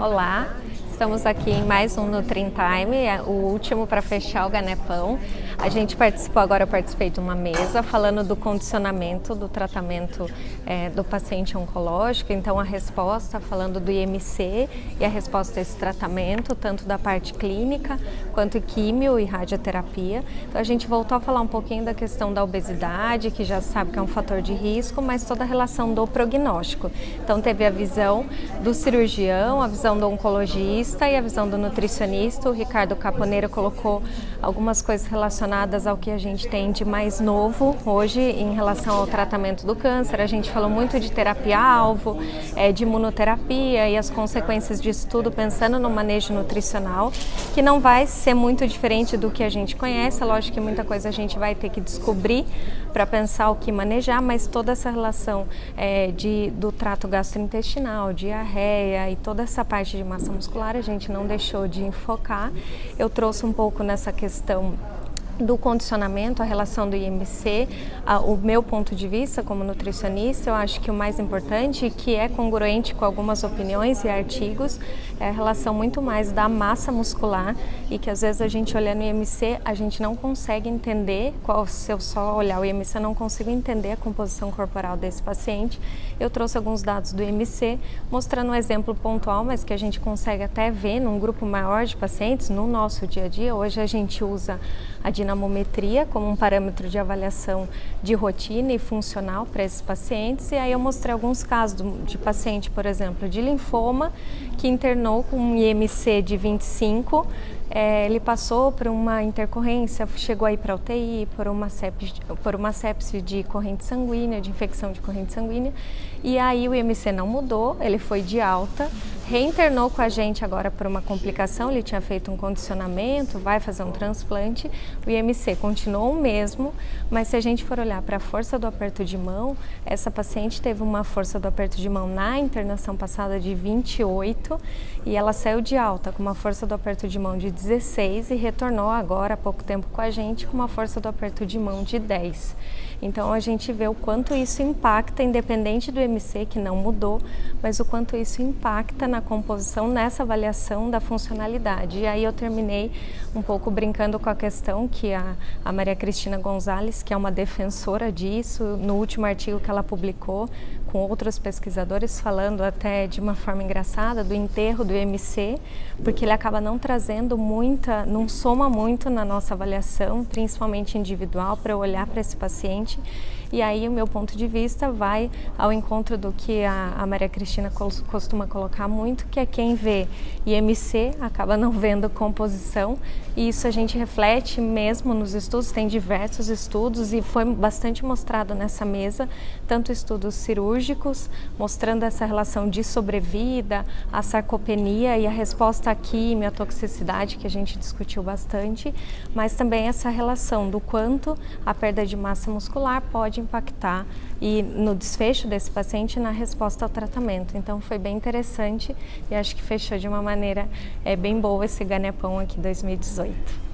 Olá, estamos aqui em mais um Nutrim Time, o último para fechar o ganepão. A gente participou agora, eu participei de uma mesa falando do condicionamento, do tratamento do paciente oncológico. Então a resposta falando do IMC e a resposta a esse tratamento, tanto da parte clínica quanto químio e radioterapia. Então a gente voltou a falar um pouquinho da questão da obesidade, que já sabe que é um fator de risco, mas toda a relação do prognóstico. Então teve a visão do cirurgião, a visão do oncologista e a visão do nutricionista. O Ricardo Caponeira colocou algumas coisas relacionadas ao que a gente tem de mais novo hoje em relação ao tratamento do câncer. A gente falou muito de terapia-alvo, de imunoterapia e as consequências disso tudo, pensando no manejo nutricional, que não vai ser muito diferente do que a gente conhece. É lógico que muita coisa a gente vai ter que descobrir para pensar o que manejar, mas toda essa relação do trato gastrointestinal, diarreia e toda essa parte de massa muscular a gente não deixou de enfocar. Eu trouxe um pouco nessa questão do condicionamento, a relação do IMC, o meu ponto de vista como nutricionista. Eu acho que o mais importante, que é congruente com algumas opiniões e artigos, é a relação muito mais da massa muscular, e que às vezes a gente olhando o IMC, a gente não consegue entender, se eu só olhar o IMC, eu não consigo entender a composição corporal desse paciente. Eu trouxe alguns dados do IMC, mostrando um exemplo pontual, mas que a gente consegue até ver num grupo maior de pacientes, no nosso dia a dia. Hoje a gente usa a dinamometria como um parâmetro de avaliação de rotina e funcional para esses pacientes. E aí eu mostrei alguns casos de paciente, por exemplo, de linfoma, que internou com um IMC de 25, ele passou por uma intercorrência, chegou aí para UTI, por uma sepse de corrente sanguínea, de infecção de corrente sanguínea, e aí o IMC não mudou, ele foi de alta, reinternou com a gente agora por uma complicação. Ele tinha feito um condicionamento, vai fazer um transplante, o IMC continuou o mesmo, mas se a gente for olhar para a força do aperto de mão, essa paciente teve uma força do aperto de mão na internação passada de 28, e ela saiu de alta com uma força do aperto de mão de 16 e retornou agora há pouco tempo com a gente com uma força do aperto de mão de 10. Então a gente vê o quanto isso impacta, independente do IMC, que não mudou, mas o quanto isso impacta na composição, nessa avaliação da funcionalidade. E aí eu terminei um pouco brincando com a questão que a Maria Cristina Gonzalez, que é uma defensora disso, no último artigo que ela publicou, com outros pesquisadores, falando até de uma forma engraçada do enterro do IMC, porque ele acaba não trazendo não soma muito na nossa avaliação, principalmente individual, para eu olhar para esse paciente. E aí o meu ponto de vista vai ao encontro do que a Maria Cristina costuma colocar muito, que é quem vê IMC acaba não vendo composição, e isso a gente reflete mesmo nos estudos. Tem diversos estudos e foi bastante mostrado nessa mesa, tanto estudos cirúrgicos, mostrando essa relação de sobrevida, a sarcopenia e a resposta à quimio, a toxicidade, que a gente discutiu bastante, mas também essa relação do quanto a perda de massa muscular pode impactar e no desfecho desse paciente, na resposta ao tratamento. Então foi bem interessante e acho que fechou de uma maneira bem boa esse ganepão aqui 2018.